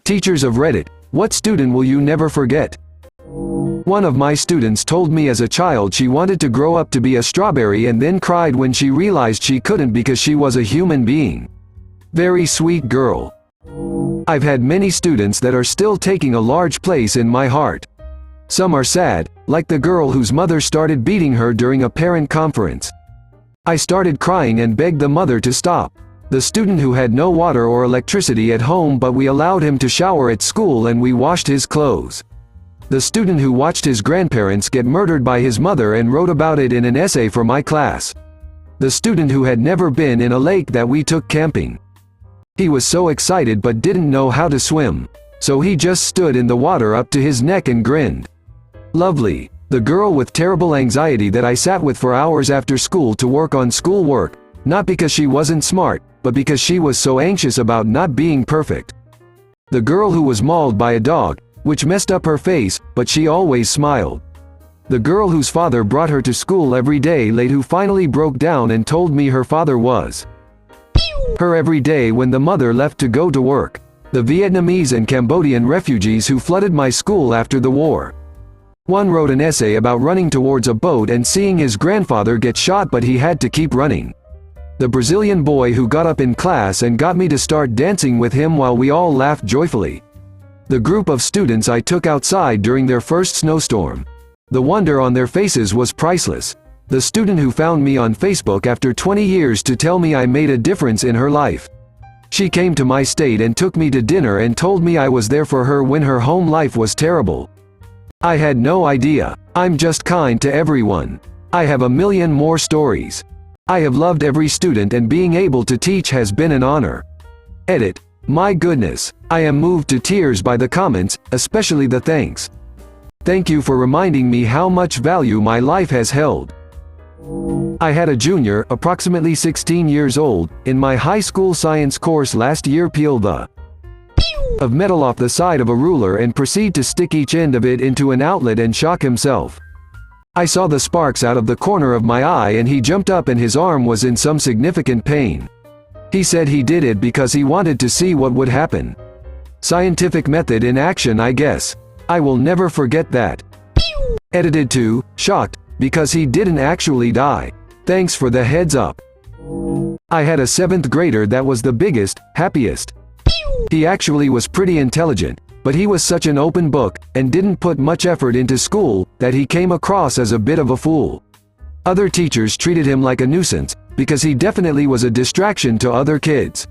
Teachers of Reddit, what student will you never forget? One of my students told me as a child she wanted to grow up to be a strawberry and then cried when she realized she couldn't because she was a human being. Very sweet girl. I've had many students that are still taking a large place in my heart. Some are sad, like the girl whose mother started beating her during a parent conference. I started crying and begged the mother to stop. The student who had no water or electricity at home but we allowed him to shower at school and we washed his clothes. The student who watched his grandparents get murdered by his mother and wrote about it in an essay for my class. The student who had never been in a lake that we took camping. He was so excited but didn't know how to swim, so he just stood in the water up to his neck and grinned. Lovely. The girl with terrible anxiety that I sat with for hours after school to work on schoolwork, not because she wasn't smart, but because she was so anxious about not being perfect. The girl who was mauled by a dog, which messed up her face, but she always smiled. The girl whose father brought her to school every day late who finally broke down and told me her father was her every day when the mother left to go to work. The Vietnamese and Cambodian refugees who flooded my school after the war. One wrote an essay about running towards a boat and seeing his grandfather get shot but he had to keep running. The Brazilian boy who got up in class and got me to start dancing with him while we all laughed joyfully. The group of students I took outside during their first snowstorm. The wonder on their faces was priceless. The student who found me on Facebook after 20 years to tell me I made a difference in her life. She came to my state and took me to dinner and told me I was there for her when her home life was terrible. I had no idea. I'm just kind to everyone. I have a million more stories. I have loved every student and being able to teach has been an honor. Edit. My goodness, I am moved to tears by the comments, especially the thanks. Thank you for reminding me how much value my life has held. I had a junior, approximately 16 years old, in my high school science course last year peel the of metal off the side of a ruler and proceed to stick each end of it into an outlet and shock himself. I saw the sparks out of the corner of my eye and he jumped up and his arm was in some significant pain. He said he did it because he wanted to see what would happen. Scientific method in action, I guess. I will never forget that. Edited to, shocked, because he didn't actually die. Thanks for the heads up. I had a 7th grader that was the biggest, happiest. He actually was pretty intelligent, but he was such an open book, and didn't put much effort into school, that he came across as a bit of a fool. Other teachers treated him like a nuisance, because he definitely was a distraction to other kids.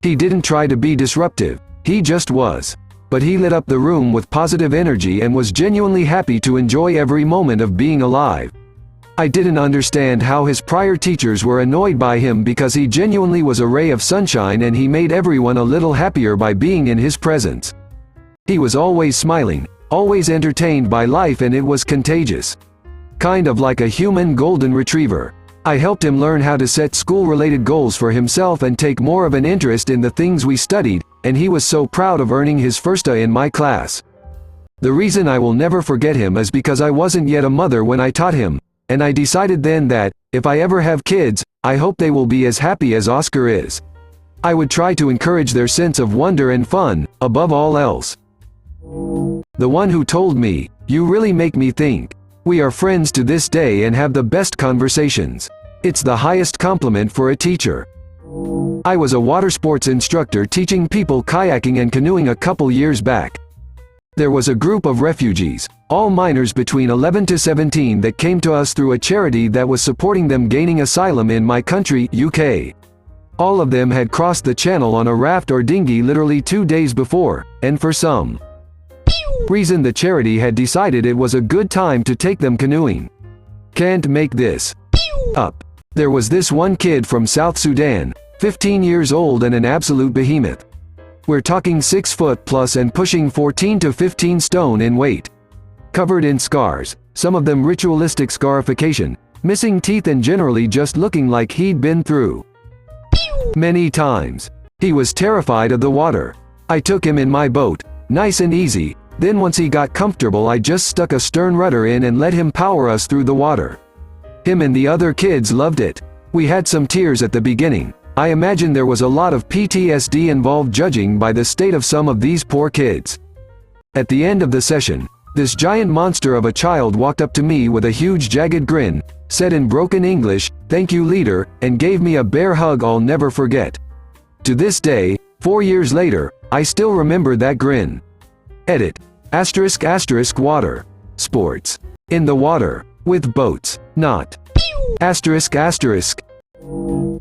He didn't try to be disruptive, he just was. But he lit up the room with positive energy and was genuinely happy to enjoy every moment of being alive. I didn't understand how his prior teachers were annoyed by him because he genuinely was a ray of sunshine and he made everyone a little happier by being in his presence. He was always smiling, always entertained by life and it was contagious. Kind of like a human golden retriever. I helped him learn how to set school-related goals for himself and take more of an interest in the things we studied, and he was so proud of earning his first A in my class. The reason I will never forget him is because I wasn't yet a mother when I taught him, and I decided then that, if I ever have kids, I hope they will be as happy as Oscar is. I would try to encourage their sense of wonder and fun, above all else. The one who told me, "You really make me think." We are friends to this day and have the best conversations. It's the highest compliment for a teacher. I was a water sports instructor teaching people kayaking and canoeing a couple years back. There was a group of refugees, all minors between 11 to 17 that came to us through a charity that was supporting them gaining asylum in my country, UK. All of them had crossed the channel on a raft or dinghy literally 2 days before, and for some reason the charity had decided it was a good time to take them canoeing. Can't make this up. There was this one kid from South Sudan, 15 years old and an absolute behemoth. We're talking 6 foot plus and pushing 14 to 15 stone in weight. Covered in scars, some of them ritualistic scarification, missing teeth and generally just looking like he'd been through many times. He was terrified of the water. I took him in my boat, nice and easy, then once he got comfortable I just stuck a stern rudder in and let him power us through the water. Him and the other kids loved it. We had some tears at the beginning, I imagine there was a lot of PTSD involved judging by the state of some of these poor kids. At the end of the session, this giant monster of a child walked up to me with a huge jagged grin, said in broken English, "Thank you, leader," and gave me a bear hug I'll never forget. To this day, 4 years later, I still remember that grin. Edit. *** water. Sports. In the water. With boats. Not. ***.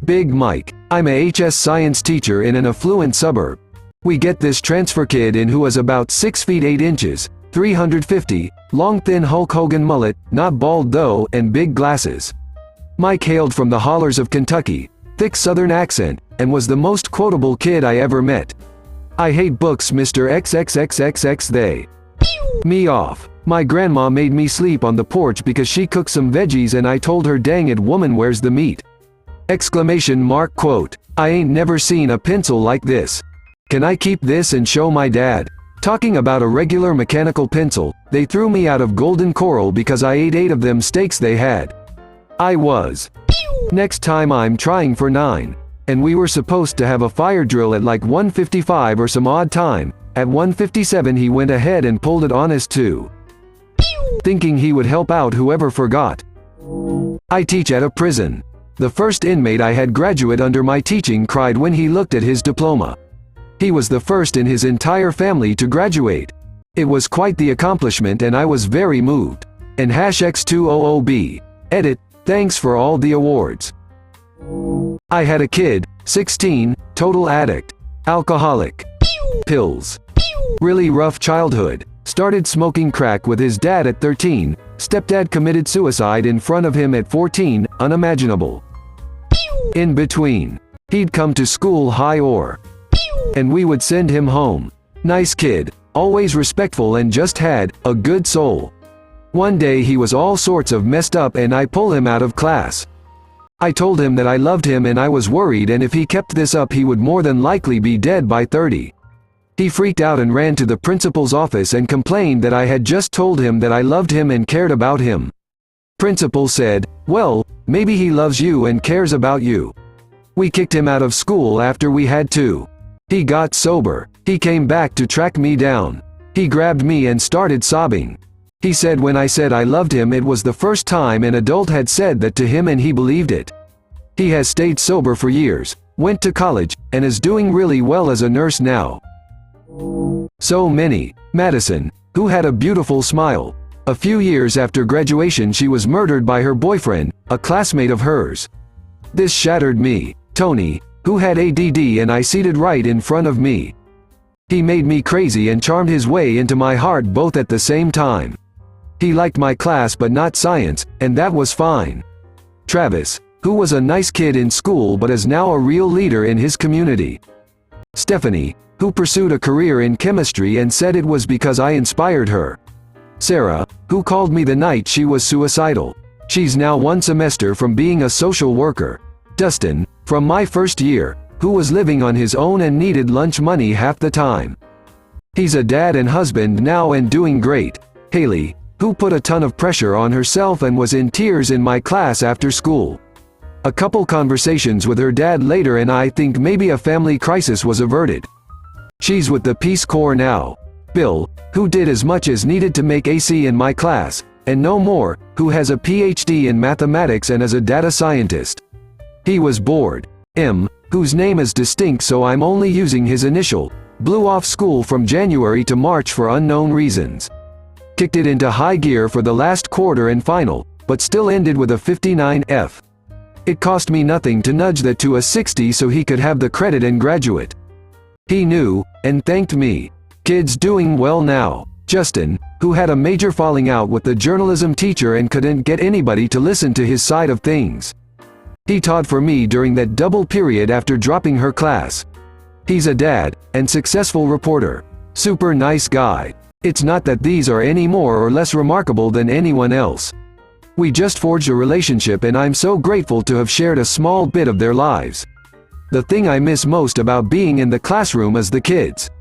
Big Mike. I'm a HS science teacher in an affluent suburb. We get this transfer kid in who is about 6 feet 8 inches, 350, long thin Hulk Hogan mullet, not bald though, and big glasses. Mike hailed from the hollers of Kentucky, thick southern accent, and was the most quotable kid I ever met. "I hate books, Mr. XXXXX they. Me off. My grandma made me sleep on the porch because she cooked some veggies and I told her, dang it woman, where's the meat?" Exclamation mark quote. "I ain't never seen a pencil like this. Can I keep this and show my dad?" Talking about a regular mechanical pencil, they threw me out of Golden Coral because I ate 8 of them steaks they had. I was. Next time I'm trying for 9. And we were supposed to have a fire drill at like 1:55 or some odd time. At 1:57 he went ahead and pulled it on us too. Thinking he would help out whoever forgot. I teach at a prison. The first inmate I had graduate under my teaching cried when he looked at his diploma. He was the first in his entire family to graduate. It was quite the accomplishment and I was very moved. And #X200B. Edit. Thanks for all the awards. I had a kid, 16, total addict. Alcoholic. Pills. Really rough childhood. Started smoking crack with his dad at 13. Stepdad committed suicide in front of him at 14, unimaginable. In between. He'd come to school high or. And we would send him home. Nice kid, always respectful and just had a good soul. One day he was all sorts of messed up and I pulled him out of class. I told him that I loved him and I was worried and if he kept this up he would more than likely be dead by 30. He freaked out and ran to the principal's office and complained that I had just told him that I loved him and cared about him. Principal said, "Well, maybe he loves you and cares about you." We kicked him out of school after we had to. He got sober. He came back to track me down. He grabbed me and started sobbing. He said when I said I loved him it was the first time an adult had said that to him and he believed it. He has stayed sober for years, went to college, and is doing really well as a nurse now. So many. Madison, who had a beautiful smile. A few years after graduation she was murdered by her boyfriend, a classmate of hers. This shattered me. Tony, who had ADD and I seated right in front of me. He made me crazy and charmed his way into my heart both at the same time. He liked my class but not science, and that was fine. Travis, who was a nice kid in school but is now a real leader in his community. Stephanie, who pursued a career in chemistry and said it was because I inspired her. Sarah, who called me the night she was suicidal. She's now 1 semester from being a social worker. Dustin, from my first year, who was living on his own and needed lunch money half the time. He's a dad and husband now and doing great. Haley, who put a ton of pressure on herself and was in tears in my class after school. A couple conversations with her dad later and I think maybe a family crisis was averted. She's with the Peace Corps now. Bill, who did as much as needed to make AC in my class, and no more, who has a PhD in mathematics and is a data scientist. He was bored. M, whose name is distinct so I'm only using his initial, blew off school from January to March for unknown reasons. Kicked it into high gear for the last quarter and final, but still ended with a 59 F. It cost me nothing to nudge that to a 60 so he could have the credit and graduate. He knew, and thanked me. Kids doing well now. Justin, who had a major falling out with the journalism teacher and couldn't get anybody to listen to his side of things. He taught for me during that double period after dropping her class. He's a dad, and successful reporter. Super nice guy. It's not that these are any more or less remarkable than anyone else. We just forged a relationship and I'm so grateful to have shared a small bit of their lives. The thing I miss most about being in the classroom is the kids.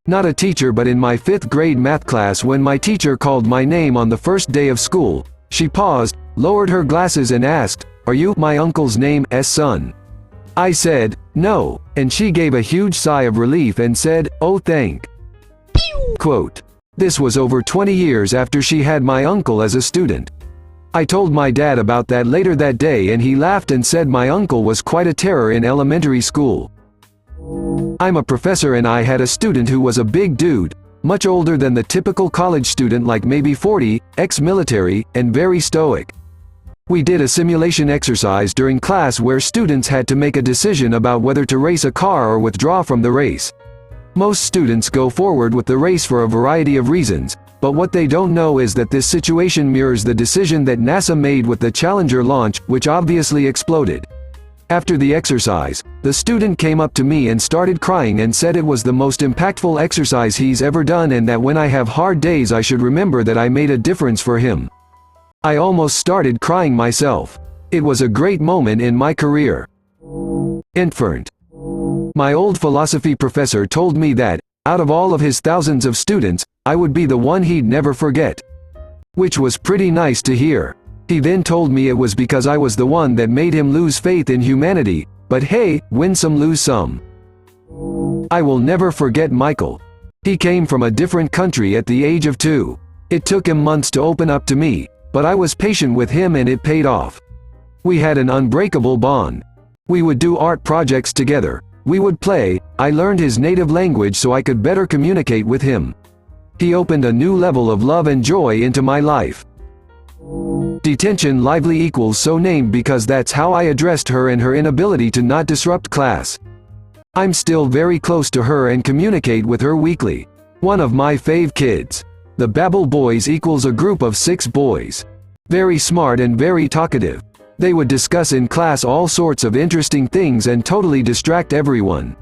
Not a teacher but in my 5th grade math class when my teacher called my name on the first day of school, she paused, lowered her glasses and asked, "Are you my uncle's name's son?" I said, "No," and she gave a huge sigh of relief and said, "Oh thank." Quote. This was over 20 years after she had my uncle as a student. I told my dad about that later that day and he laughed and said my uncle was quite a terror in elementary school. I'm a professor and I had a student who was a big dude, much older than the typical college student, like maybe 40, ex-military, and very stoic. We did a simulation exercise during class where students had to make a decision about whether to race a car or withdraw from the race. Most students go forward with the race for a variety of reasons, but what they don't know is that this situation mirrors the decision that NASA made with the Challenger launch, which obviously exploded. After the exercise, the student came up to me and started crying and said it was the most impactful exercise he's ever done and that when I have hard days I should remember that I made a difference for him. I almost started crying myself. It was a great moment in my career. Infant. My old philosophy professor told me that, out of all of his thousands of students, I would be the one he'd never forget. Which was pretty nice to hear. He then told me it was because I was the one that made him lose faith in humanity, but hey, win some lose some. I will never forget Michael. He came from a different country at the age of 2. It took him months to open up to me, but I was patient with him and it paid off. We had an unbreakable bond. We would do art projects together. We would play. I learned his native language so I could better communicate with him. He opened a new level of love and joy into my life. Detention lively equals so named because that's how I addressed her and her inability to not disrupt class. I'm still very close to her and communicate with her weekly. One of my fave kids. The Babel Boys equals a group of 6 boys. Very smart and very talkative. They would discuss in class all sorts of interesting things and totally distract everyone.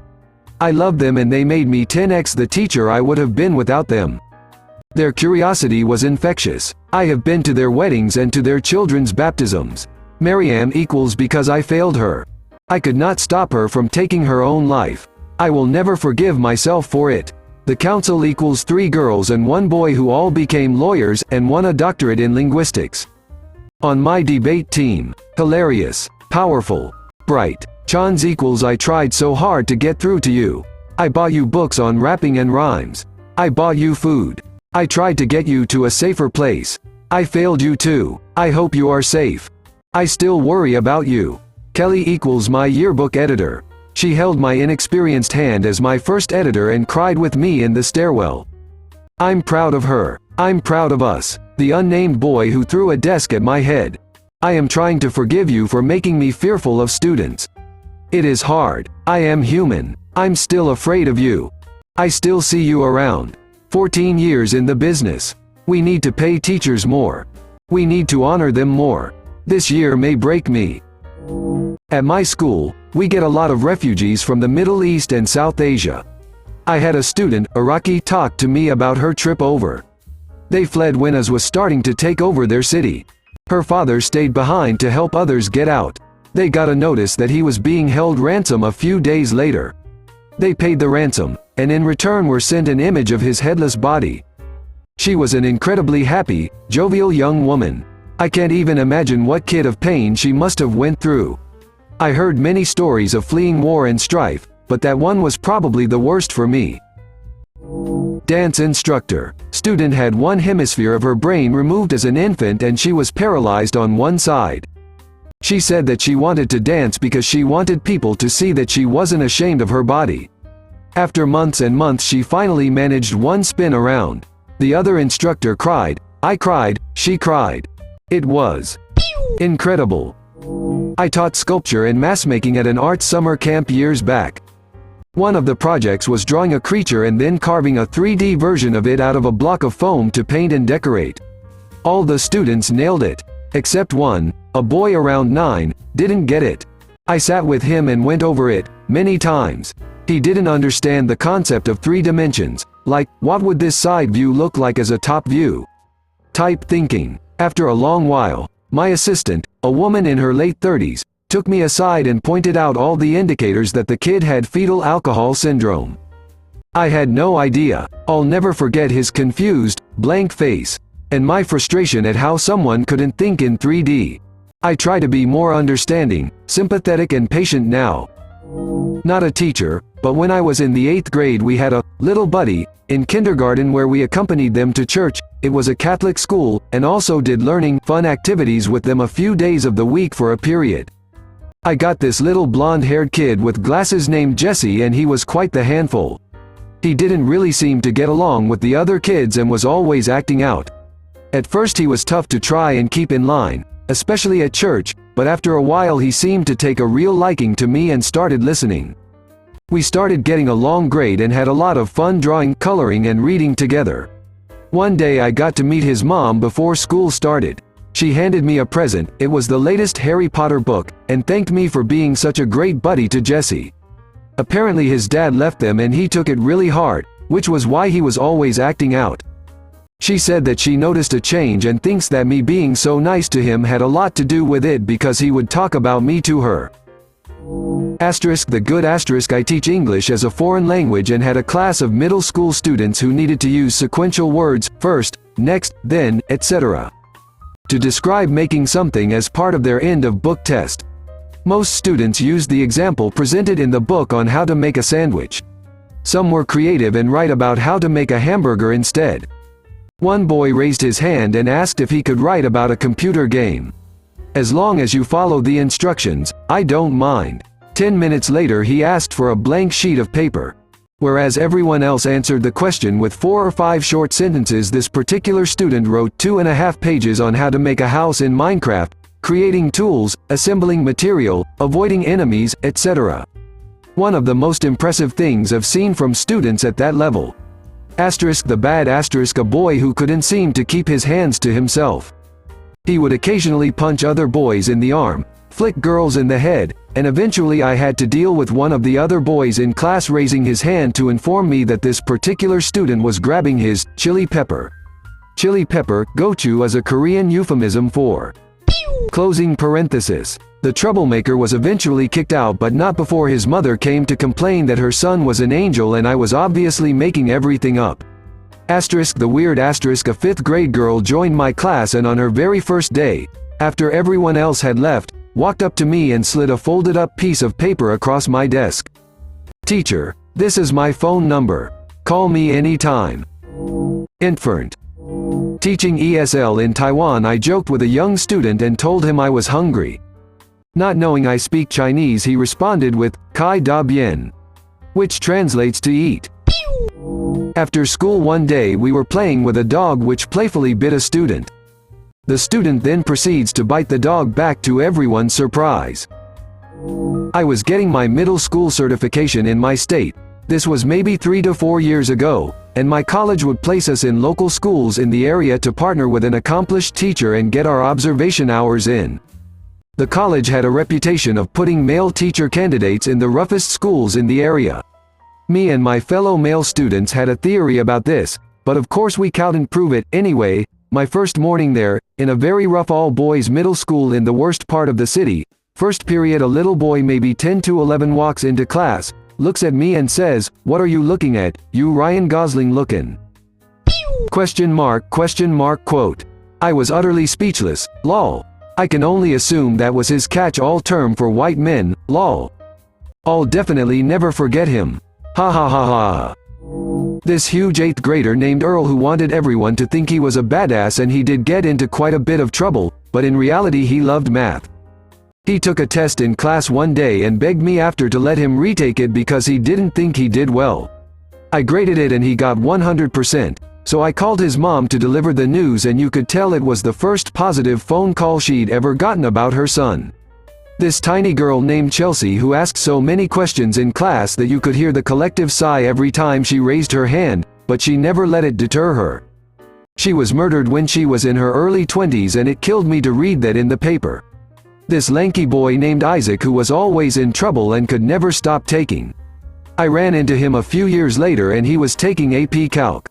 I love them and they made me 10x the teacher I would have been without them. Their curiosity was infectious. I have been to their weddings and to their children's baptisms. Maryam equals because I failed her. I could not stop her from taking her own life. I will never forgive myself for it. The council equals 3 girls and 1 boy who all became lawyers and won a doctorate in linguistics. On my debate team, hilarious, powerful, bright. Chans equals I tried so hard to get through to you. I bought you books on rapping and rhymes. I bought you food. I tried to get you to a safer place. I failed you too. I hope you are safe. I still worry about you. Kelly equals my yearbook editor. She held my inexperienced hand as my first editor and cried with me in the stairwell. I'm proud of her. I'm proud of us. The unnamed boy who threw a desk at my head. I am trying to forgive you for making me fearful of students. It is hard. I am human. I'm still afraid of you. I still see you around. 14 years in the business. We need to pay teachers more. We need to honor them more. This year may break me. At my school, we get a lot of refugees from the Middle East and South Asia. I had a student, Iraqi, talk to me about her trip over. They fled when IS was starting to take over their city. Her father stayed behind to help others get out. They got a notice that he was being held ransom a few days later. They paid the ransom, and in return were sent an image of his headless body. She was an incredibly happy, jovial young woman. I can't even imagine what kid of pain she must have went through. I heard many stories of fleeing war and strife, but that one was probably the worst for me. Dance instructor. Student had one hemisphere of her brain removed as an infant and she was paralyzed on one side. She said that she wanted to dance because she wanted people to see that she wasn't ashamed of her body. After months and months she finally managed one spin around. The other instructor cried. I cried, she cried. It was incredible. I taught sculpture and mask making at an art summer camp years back. One of the projects was drawing a creature and then carving a 3D version of it out of a block of foam to paint and decorate. All the students nailed it. Except one, a boy around 9, didn't get it. I sat with him and went over it, many times. He didn't understand the concept of 3 dimensions, like, what would this side view look like as a top view? Type thinking. After a long while, my assistant, a woman in her late 30s, took me aside and pointed out all the indicators that the kid had fetal alcohol syndrome. I had no idea. I'll never forget his confused, blank face, and my frustration at how someone couldn't think in 3D. I try to be more understanding, sympathetic and patient now, Not a teacher, but when I was in the 8th grade we had a little buddy in kindergarten where we accompanied them to church. It was a Catholic school, and also did learning, fun activities with them a few days of the week for a period. I got this little blonde-haired kid with glasses named Jesse, and he was quite the handful. He didn't really seem to get along with the other kids and was always acting out. At first he was tough to try and keep in line, especially at church, but after a while he seemed to take a real liking to me and started listening. We started getting along great and had a lot of fun drawing, coloring, and reading together. One day I got to meet his mom before school started. She handed me a present. It was the latest Harry Potter book, and thanked me for being such a great buddy to Jesse. Apparently his dad left them and he took it really hard, which was why he was always acting out. She said that she noticed a change and thinks that me being so nice to him had a lot to do with it because he would talk about me to her. The good I teach English as a foreign language and had a class of middle school students who needed to use sequential words, first, next, then, etc. to describe making something as part of their end of book test. Most students used the example presented in the book on how to make a sandwich. Some were creative and write about how to make a hamburger instead. One boy raised his hand and asked if he could write about a computer game. As long as you follow the instructions, I don't mind. 10 minutes later he asked for a blank sheet of paper. Whereas everyone else answered the question with 4 or 5 short sentences, this particular student wrote 2.5 pages on how to make a house in Minecraft, creating tools, assembling material, avoiding enemies, etc. One of the most impressive things I've seen from students at that level. The bad a boy who couldn't seem to keep his hands to himself. He would occasionally punch other boys in the arm, flick girls in the head, and eventually I had to deal with one of the other boys in class raising his hand to inform me that this particular student was grabbing his chili pepper. Chili pepper, gochu, is a Korean euphemism for closing parenthesis. The troublemaker was eventually kicked out, but not before his mother came to complain that her son was an angel and I was obviously making everything up. The weird a 5th grade girl joined my class and on her very first day, after everyone else had left, walked up to me and slid a folded up piece of paper across my desk. Teacher, this is my phone number. Call me anytime. Infant. Teaching ESL in Taiwan, I joked with a young student and told him I was hungry. Not knowing I speak Chinese, he responded with, Kai da bien, which translates to eat. After school one day we were playing with a dog which playfully bit a student. The student then proceeds to bite the dog back to everyone's surprise. I was getting my middle school certification in my state. This was maybe 3 to 4 years ago, and my college would place us in local schools in the area to partner with an accomplished teacher and get our observation hours in. The college had a reputation of putting male teacher candidates in the roughest schools in the area. Me and my fellow male students had a theory about this, but of course we couldn't prove it. Anyway, my first morning there, in a very rough all-boys middle school in the worst part of the city, first period a little boy maybe 10 to 11 walks into class, looks at me and says, "What are you looking at, you Ryan Gosling lookin'?" Question mark quote. I was utterly speechless, lol. I can only assume that was his catch-all term for white men, lol. I'll definitely never forget him. Ha ha ha ha. This huge 8th grader named Earl who wanted everyone to think he was a badass, and he did get into quite a bit of trouble, but in reality he loved math. He took a test in class one day and begged me after to let him retake it because he didn't think he did well. I graded it and he got 100%, so I called his mom to deliver the news, and you could tell it was the first positive phone call she'd ever gotten about her son. This tiny girl named Chelsea who asked so many questions in class that you could hear the collective sigh every time she raised her hand, but she never let it deter her. She was murdered when she was in her early 20s, and it killed me to read that in the paper. This lanky boy named Isaac who was always in trouble and could never stop taking. I ran into him a few years later and he was taking AP Calc.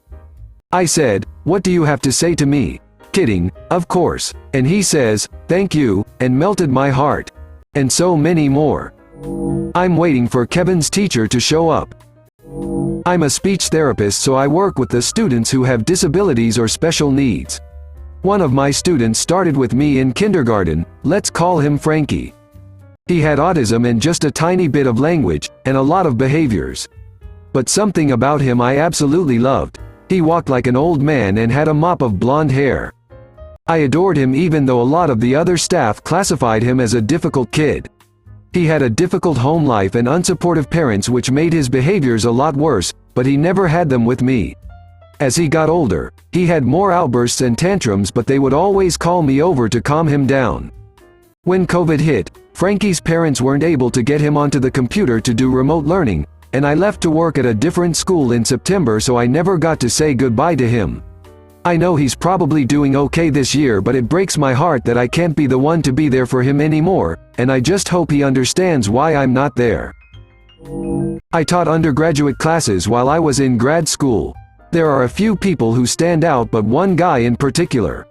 I said, "What do you have to say to me?" Kidding, of course. And he says, "Thank you," and melted my heart. And so many more. I'm waiting for Kevin's teacher to show up. I'm a speech therapist, so I work with the students who have disabilities or special needs. One of my students started with me in kindergarten. Let's call him Frankie. He had autism and just a tiny bit of language, and a lot of behaviors. But something about him I absolutely loved. He walked like an old man and had a mop of blonde hair. I adored him even though a lot of the other staff classified him as a difficult kid. He had a difficult home life and unsupportive parents which made his behaviors a lot worse, but he never had them with me. As he got older, he had more outbursts and tantrums, but they would always call me over to calm him down. When COVID hit, Frankie's parents weren't able to get him onto the computer to do remote learning, and I left to work at a different school in September, so I never got to say goodbye to him. I know he's probably doing okay this year, but it breaks my heart that I can't be the one to be there for him anymore, and I just hope he understands why I'm not there. I taught undergraduate classes while I was in grad school. There are a few people who stand out, but one guy in particular.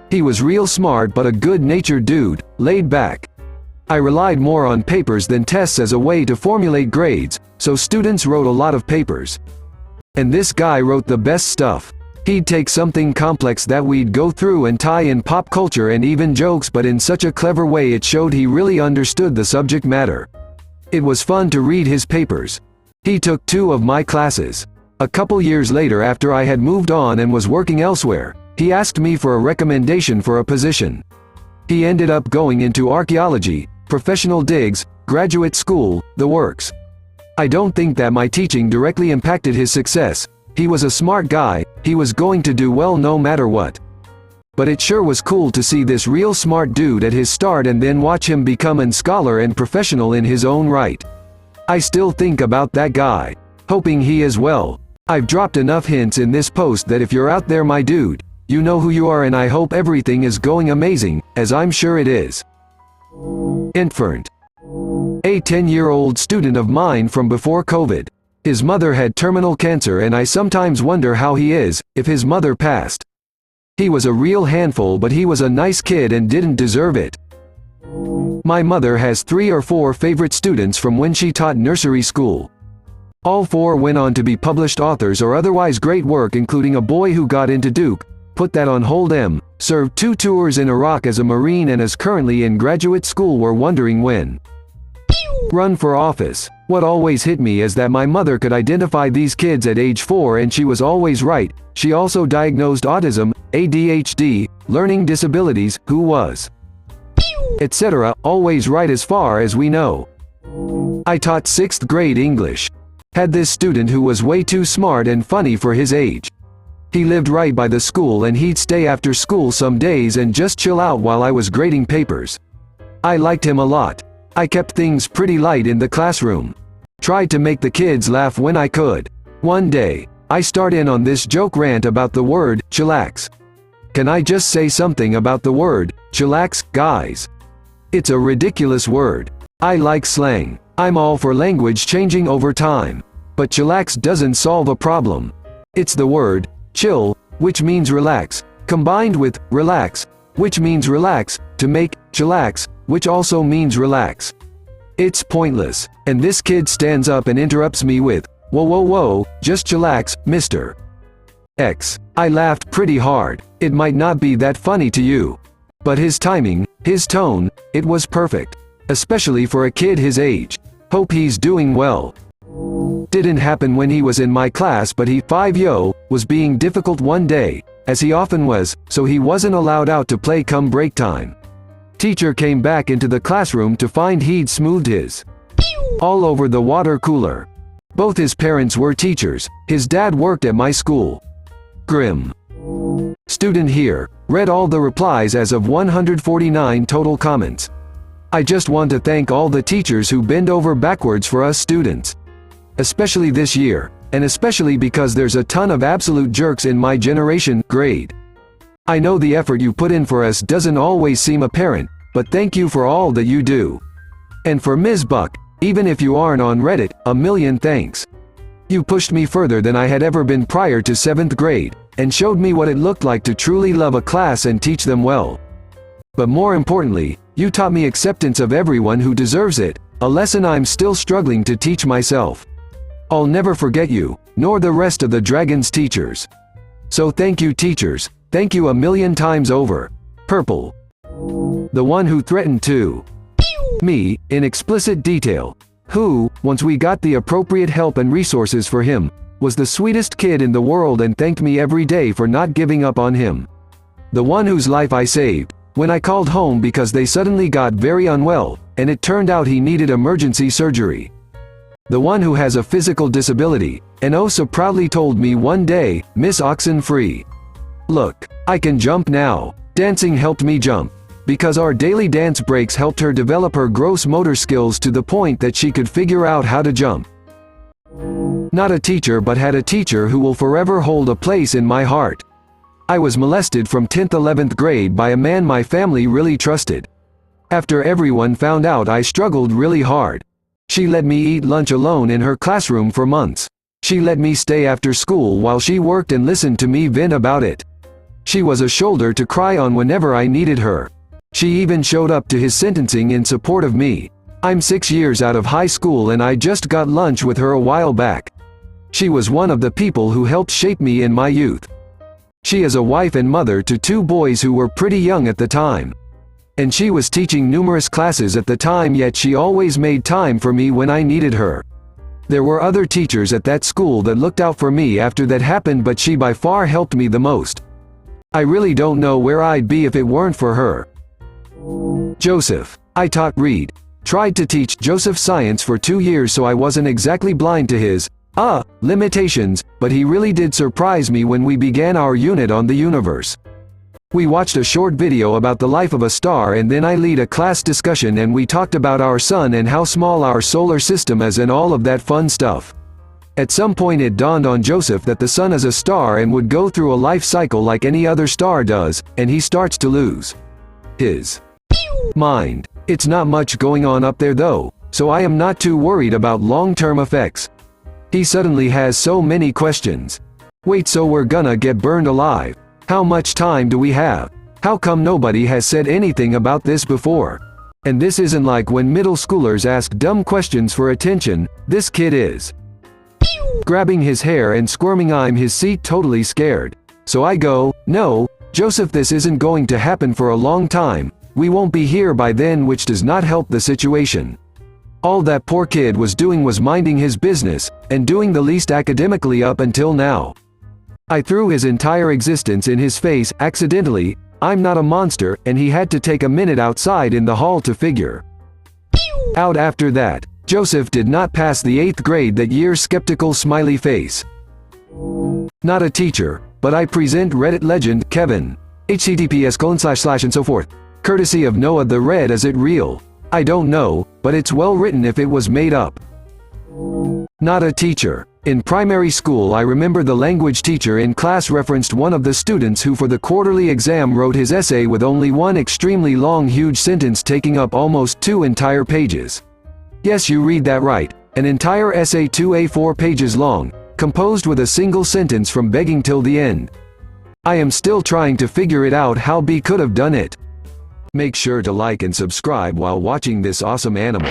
He was real smart but a good-natured dude, laid back. I relied more on papers than tests as a way to formulate grades, so students wrote a lot of papers. And this guy wrote the best stuff. He'd take something complex that we'd go through and tie in pop culture and even jokes, but in such a clever way it showed he really understood the subject matter. It was fun to read his papers. He took 2 of my classes. A couple years later, after I had moved on and was working elsewhere, he asked me for a recommendation for a position. He ended up going into archaeology, professional digs, graduate school, the works. I don't think that my teaching directly impacted his success. He was a smart guy, he was going to do well no matter what. But it sure was cool to see this real smart dude at his start and then watch him become a scholar and professional in his own right. I still think about that guy, hoping he is well. I've dropped enough hints in this post that if you're out there, my dude, you know who you are, and I hope everything is going amazing, as I'm sure it is. Infant. A 10-year-old student of mine from before COVID. His mother had terminal cancer, and I sometimes wonder how he is, if his mother passed. He was a real handful, but he was a nice kid and didn't deserve it. My mother has 3 or 4 favorite students from when she taught nursery school. All 4 went on to be published authors or otherwise great work, including a boy who got into Duke, put that on hold, served 2 tours in Iraq as a Marine, and is currently in graduate school. We're wondering when. Run for office. What always hit me is that my mother could identify these kids at age 4, and she was always right. She also diagnosed autism, ADHD, learning disabilities, who was, etc., always right as far as we know. I taught 6th grade English. Had this student who was way too smart and funny for his age. He lived right by the school, and he'd stay after school some days and just chill out while I was grading papers. I liked him a lot. I kept things pretty light in the classroom. Tried to make the kids laugh when I could. One day, I start in on this joke rant about the word, chillax. Can I just say something about the word, chillax, guys? It's a ridiculous word. I like slang. I'm all for language changing over time. But chillax doesn't solve a problem. It's the word, chill, which means relax, combined with relax, which means relax, to make chillax, which also means relax. It's pointless. And this kid stands up and interrupts me with, whoa whoa whoa, just chillax, Mr. X. I laughed pretty hard. It might not be that funny to you. But his timing, his tone, it was perfect. Especially for a kid his age. Hope he's doing well. Didn't happen when he was in my class, but he, 5-yo, was being difficult one day, as he often was, so he wasn't allowed out to play come break time. Teacher came back into the classroom to find he'd smoothed his all over the water cooler. Both his parents were teachers. His dad worked at my school. Grim. Student here. Read all the replies as of 149 total comments. I just want to thank all the teachers who bend over backwards for us students. Especially this year, and especially because there's a ton of absolute jerks in my generation. Grade. I know the effort you put in for us doesn't always seem apparent, but thank you for all that you do. And for Ms. Buck, even if you aren't on Reddit, a million thanks. You pushed me further than I had ever been prior to 7th grade, and showed me what it looked like to truly love a class and teach them well. But more importantly, you taught me acceptance of everyone who deserves it, a lesson I'm still struggling to teach myself. I'll never forget you, nor the rest of the Dragon's teachers. So thank you, teachers. Thank you a million times over. Purple. The one who threatened to me, in explicit detail. Who, once we got the appropriate help and resources for him, was the sweetest kid in the world and thanked me every day for not giving up on him. The one whose life I saved, when I called home because they suddenly got very unwell, and it turned out he needed emergency surgery. The one who has a physical disability, and oh so proudly told me one day, "Miss Oxenfree. Look, I can jump now." Dancing helped me jump, because our daily dance breaks helped her develop her gross motor skills to the point that she could figure out how to jump. Not a teacher, but had a teacher who will forever hold a place in my heart. I was molested from 10th-11th grade by a man my family really trusted. After everyone found out, I struggled really hard. She let me eat lunch alone in her classroom for months. She let me stay after school while she worked and listened to me vent about it. She was a shoulder to cry on whenever I needed her. She even showed up to his sentencing in support of me. I'm 6 years out of high school and I just got lunch with her a while back. She was one of the people who helped shape me in my youth. She is a wife and mother to 2 boys who were pretty young at the time. And she was teaching numerous classes at the time, yet she always made time for me when I needed her. There were other teachers at that school that looked out for me after that happened, but she by far helped me the most. I really don't know where I'd be if it weren't for her. Joseph. I taught Reed. Tried to teach Joseph science for 2 years, so I wasn't exactly blind to his limitations, but he really did surprise me when we began our unit on the universe. We watched a short video about the life of a star, and then I lead a class discussion and we talked about our sun and how small our solar system is and all of that fun stuff. At some point it dawned on Joseph that the sun is a star and would go through a life cycle like any other star does, and he starts to lose his mind. It's not much going on up there though, so I am not too worried about long-term effects. He suddenly has so many questions. Wait, so we're gonna get burned alive? How much time do we have? How come nobody has said anything about this before? And this isn't like when middle schoolers ask dumb questions for attention. This kid is grabbing his hair and squirming. I'm his seat, totally scared. So I go, "No, Joseph, this isn't going to happen for a long time. We won't be here by then," which does not help the situation. All that poor kid was doing was minding his business, and doing the least academically up until now. I threw his entire existence in his face, accidentally. I'm not a monster, and he had to take a minute outside in the hall to figure out after that. Joseph did not pass the 8th grade that year. Skeptical smiley face. Not a teacher, but I present Reddit legend, Kevin. https:// and so forth. Courtesy of Noah the Red. Is it real? I don't know, but it's well written if it was made up. Not a teacher. In primary school, I remember the language teacher in class referenced one of the students who for the quarterly exam wrote his essay with only one extremely long huge sentence taking up almost 2 entire pages. Yes, you read that right. An entire essay 2 A4 pages long, composed with a single sentence from begging till the end. I am still trying to figure it out how B could have done it. Make sure to like and subscribe while watching this awesome animal.